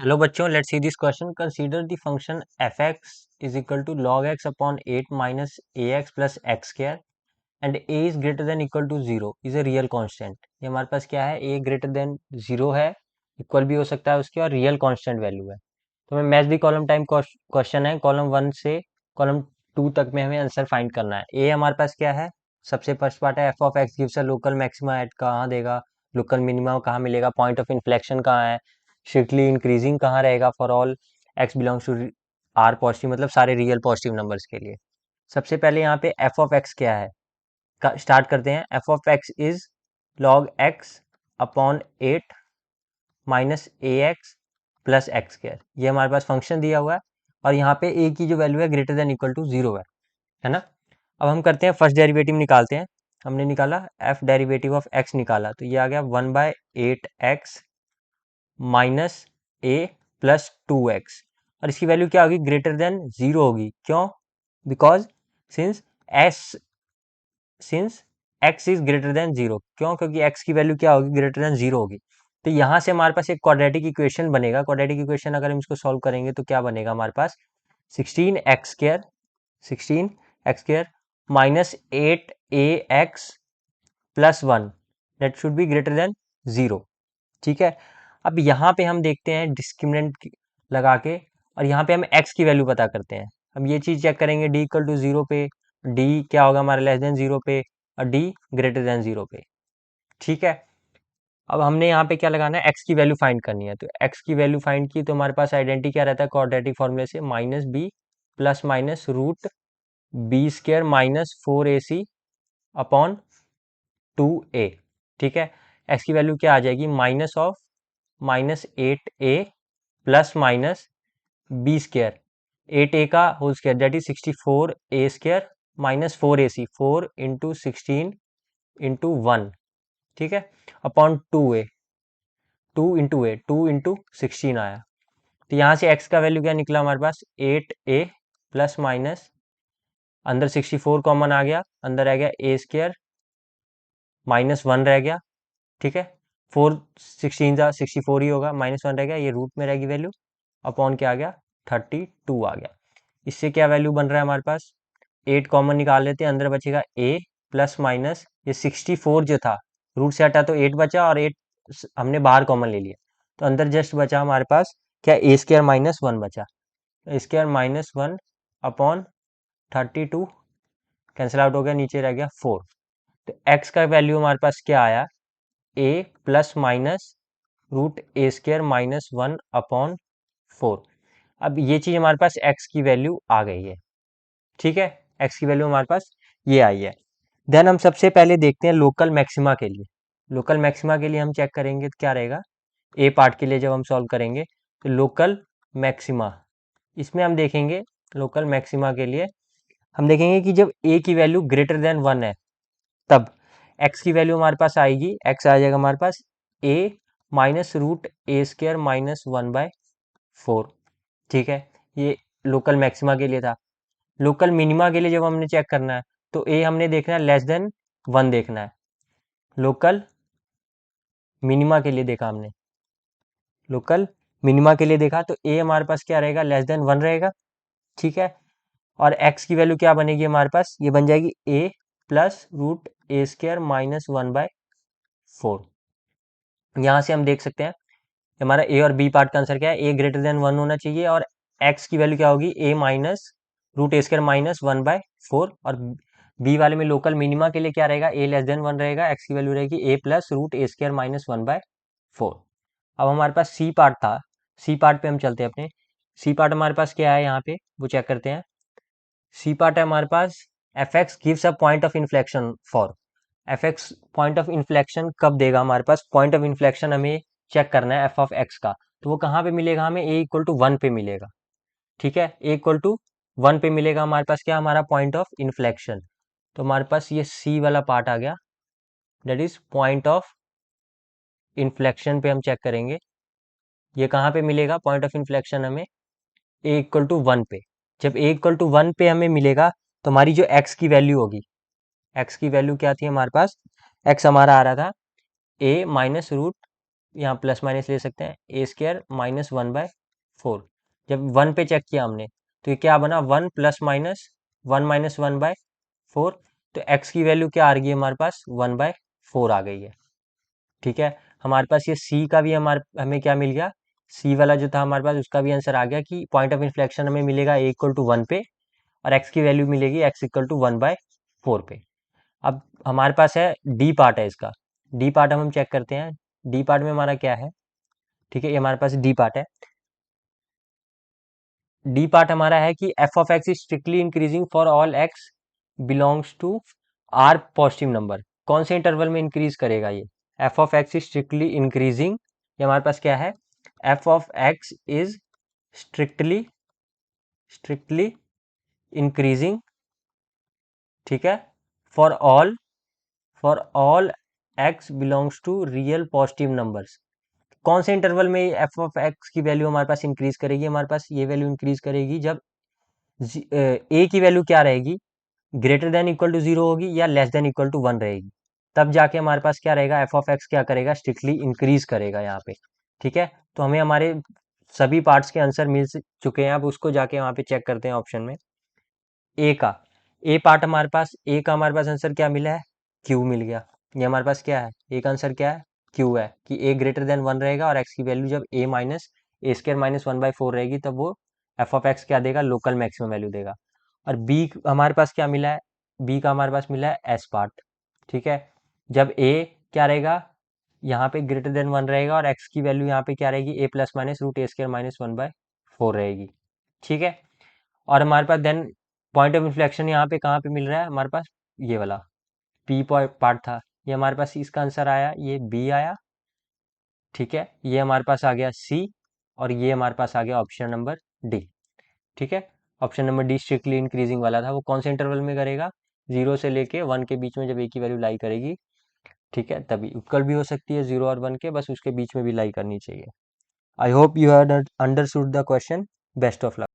Hello बच्चों, let's see this question. Consider the function f x is equal to log x upon 8 minus a x plus x square and a is greater than equal to zero is a real constant. ये हमारे पास क्या है, a greater than zero है, equal भी हो सकता है उसके, और रियल कांस्टेंट वैल्यू है। तो हमें match the column time question है, कॉलम 1 से कॉलम 2 तक में हमें आंसर फाइंड करना है। ए हमारे पास क्या है, सबसे फर्स्ट पार्ट है f of x gives a local maxima eight, कहाँ देगा, लोकल मिनिमा कहाँ मिलेगा, पॉइंट ऑफ इन्फ्लेक्शन कहाँ है, स्ट्रिक्टली इंक्रीजिंग कहाँ रहेगा for all x belongs to R positive, मतलब सारे रियल पॉजिटिव नंबर्स के लिए। सबसे पहले यहाँ पे एफ ऑफ एक्स क्या है, स्टार्ट करते हैं। F of x is log x upon 8 minus a x plus x square, ये हमारे पास फंक्शन दिया हुआ है, और यहाँ पे ए की जो वैल्यू है greater than equal to zero है ना। अब हम करते हैं फर्स्ट डेरिवेटिव निकालते हैं। हमने निकाला एफ डेरिवेटिव ऑफ एक्स निकाला, तो ये आ गया 1/8x माइनस ए प्लस 2x, और इसकी वैल्यू क्या होगी, ग्रेटर देन जीरो होगी। क्यों? Because since S since x is greater than zero. क्यों? क्योंकि x की वैल्यू क्या होगी, ग्रेटर देन जीरो होगी। तो यहाँ से हमारे पास एक क्वाड्रेटिक इक्वेशन बनेगा। क्वाड्रेटिक इक्वेशन अगर हम इसको सॉल्व करेंगे तो क्या बनेगा हमारे पास, 16x square minus 8ax plus 1 that should be greater than zero. ठीक है। अब यहाँ पे हम देखते हैं डिस्क्रिमिनेंट लगा के, और यहाँ पे हम x की वैल्यू पता करते हैं। हम ये चीज चेक करेंगे d इक्वल टू जीरो पे, d क्या होगा हमारा लेस देन जीरो पे, और d ग्रेटर देन जीरो पे। ठीक है। अब हमने यहाँ पे क्या लगाना है, x की वैल्यू फाइंड करनी है। तो x की वैल्यू फाइंड की तो हमारे पास आइडेंटिटी क्या रहता है, क्वाड्रेटिक फॉर्मूले से minus b plus minus root b square minus 4ac upon 2a। ठीक है। x की वैल्यू क्या आ जाएगी, minus of minus 8a plus minus b square, 8a का whole square that is 64a square minus 4ac, 4 into 16 into 1। ठीक है। Upon 2a, 2 into 16 आया। तो यहाँ से x का वैल्यू क्या निकला हमारे पास, 8a प्लस माइनस, अंदर 64 कॉमन आ गया, अंदर आ गया a स्क्र माइनस 1 रह गया। ठीक है। 4 16 जा 64 ही होगा, माइनस 1 रह गया, ये रूट में रहेगी वैल्यू, अपॉन क्या आ गया, 32 आ गया। इससे क्या वैल्यू बन रहा है हमारे पास, 8 कॉमन निकाल लेते हैं, अंदर बचेगा a प्लस माइनस ये 64 जो था रूट से हटा तो 8 बचा, और 8 हमने बाहर कॉमन ले लिया, तो अंदर जस्ट बचा हमारे पास क्या, a स्क्र माइनस 1 बचा, a square minus 1 upon 32 cancel out हो गया, नीचे रह गया 4। तो x का वैल्यू हमारे पास क्या आया, a plus minus root a square minus 1 upon 4। अब ये चीज हमारे पास x की वैल्यू आ गई है। ठीक है। x की वैल्यू हमारे पास ये आई है। देन हम सबसे पहले देखते हैं लोकल मैक्सिमा के लिए। लोकल मैक्सिमा के लिए हम चेक करेंगे तो क्या रहेगा, ए पार्ट के लिए जब हम सॉल्व करेंगे तो लोकल मैक्सिमा, इसमें हम देखेंगे लोकल मैक्सिमा के लिए हम देखेंगे कि जब a की वैल्यू ग्रेटर देन 1 है, तब x की वैल्यू हमारे पास आएगी, x आ जाएगा हमारे पास a minus root a square minus 1/4। ठीक है। ये लोकल मैक्सिमा के लिए था। लोकल मिनिमा के लिए जब हमने चेक करना है तो ए हमने देखना है लेस देन 1 देखना है। लोकल मिनिमा के लिए देखा हमने, लोकल मिनिमा के लिए देखा तो ए हमारे पास क्या रहेगा, लेस देन 1 रहेगा। ठीक है। और एक्स की वैल्यू क्या बनेगी हमारे पास, ये बन जाएगी ए plus root a square minus 1/4। यहाँ से हम देख सकते हैं हमारा ए और बी पार्ट का आंसर क्या है, ए ग्रेटर देन 1 होना चाहिए, और एक्स की वैल्यू क्या होगी, ए minus root a square minus 1/4, और बी वाले में लोकल मिनिमा के लिए क्या रहेगा, ए लेस देन 1 रहेगा, एक्स की वैल्यू रहेगी ए plus root a square minus 1/4। अब हमारे पास सी पार्ट था, सी पार्ट पे हम चलते हैं अपने। सी पार्ट हमारे पास क्या है यहाँ पे, वो चेक करते हैं। सी पार्ट है हमारे पास f x gives a point of inflection for, f x point of inflection कब देगा हमारे पास, पॉइंट ऑफ इन्फ्लेक्शन हमें चेक करना है एफ ऑफ एक्स का, तो वो कहाँ पे मिलेगा हमें, ए इक्वल टू 1 पे मिलेगा। ठीक है। ए इक्वल टू 1 पे मिलेगा हमारे पास क्या, हमारा पॉइंट ऑफ इन्फ्लेक्शन। तो हमारे पास ये सी वाला पार्ट आ गया, that is point of inflection पे हम चेक करेंगे, ये कहाँ पे मिलेगा पॉइंट ऑफ इन्फ्लेक्शन हमें, ए इक्वल टू 1 पे। जब ए इक्वल टू 1 पे हमें मिलेगा तो हमारी जो एक्स की वैल्यू होगी, एक्स की वैल्यू क्या थी हमारे पास, एक्स हमारा आ रहा था ए माइनस रूट यहाँ प्लस माइनस ले सकते हैं, ए स्क्वायर माइनस 1/4। जब 1 पे चेक किया हमने तो ये क्या बना, 1 प्लस माइनस 1 - 1/4। तो x की वैल्यू क्या आ रही है हमारे पास, 1/4 आ गई है। ठीक है, हमारे पास ये c का भी हमें क्या मिल गया, c वाला जो था हमारे पास उसका भी आंसर आ गया कि पॉइंट ऑफ इन्फ्लेक्शन हमें मिलेगा a = 1 पे और x की वैल्यू मिलेगी x = 1/4 पे। अब हमारे पास है डी पार्ट है इसका, डी पार्ट हम चेक करते हैं। डी पार्ट में हमारा क्या है, ठीक है, ये हमारे पास डी पार्ट है। डी पार्ट हमारा है कि f of x is strictly increasing for all x belongs to R positive number. कौन से इंटरवल में इंक्रीज करेगा ये, f of x is strictly increasing, ये हमारे पास क्या है, f of x is strictly increasing, ठीक है, for all x belongs to real positive numbers. कौन से इंटरवल में एफ ऑफ एक्स की वैल्यू हमारे पास इंक्रीज करेगी, हमारे पास ये वैल्यू इंक्रीज करेगी जब ए की वैल्यू क्या रहेगी, ग्रेटर देन इक्वल टू 0 होगी या लेस देन इक्वल टू 1 रहेगी, तब जाके हमारे पास क्या रहेगा, एफ ऑफ एक्स क्या करेगा, स्ट्रिक्टली इंक्रीज करेगा यहाँ पे। ठीक है, तो हमें हमारे सभी पार्ट्स के आंसर मिल चुके हैं। अब उसको जाके वहाँ पे चेक करते हैं ऑप्शन में ए का। ए पार्ट हमारे पास, ए का हमारे पास आंसर क्या मिला है, क्यू मिल गया। ये हमारे पास क्या है, ए का आंसर क्या है, क्यू है, कि ए ग्रेटर देन 1 रहेगा और एक्स की वैल्यू जब a - a² - 1/4 रहेगी तब वो एफ ऑफ एक्स क्या देगा, लोकल मैक्सिमम वैल्यू देगा। और बी हमारे पास क्या मिला है, बी का हमारे पास मिला है एस पार्ट। ठीक है, जब ए क्या रहेगा, यहाँ पे ग्रेटर देन 1 रहेगा और एक्स की वैल्यू यहाँ पे क्या रहेगी, a ± √a² - 1/4 रहेगी। ठीक है, और हमारे पास देन पॉइंट ऑफ इन्फ्लेक्शन यहाँ पे कहाँ पे मिल रहा है हमारे पास, ये वाला पी पार्ट था, ये हमारे पास इसका आंसर आया, ये बी आया। ठीक है, ये हमारे पास आ गया सी और ये हमारे पास आ गया ऑप्शन नंबर डी। ठीक है, option number D strictly increasing वाला था, वो कौन से इंटरवल में करेगा, 0 से लेके 1 के बीच में जब ए की वैल्यू लाई करेगी। ठीक है, तभी इक्वल भी हो सकती है 0 और 1 के, बस उसके बीच में भी लाई करनी चाहिए। I hope you have understood the question. Best of luck.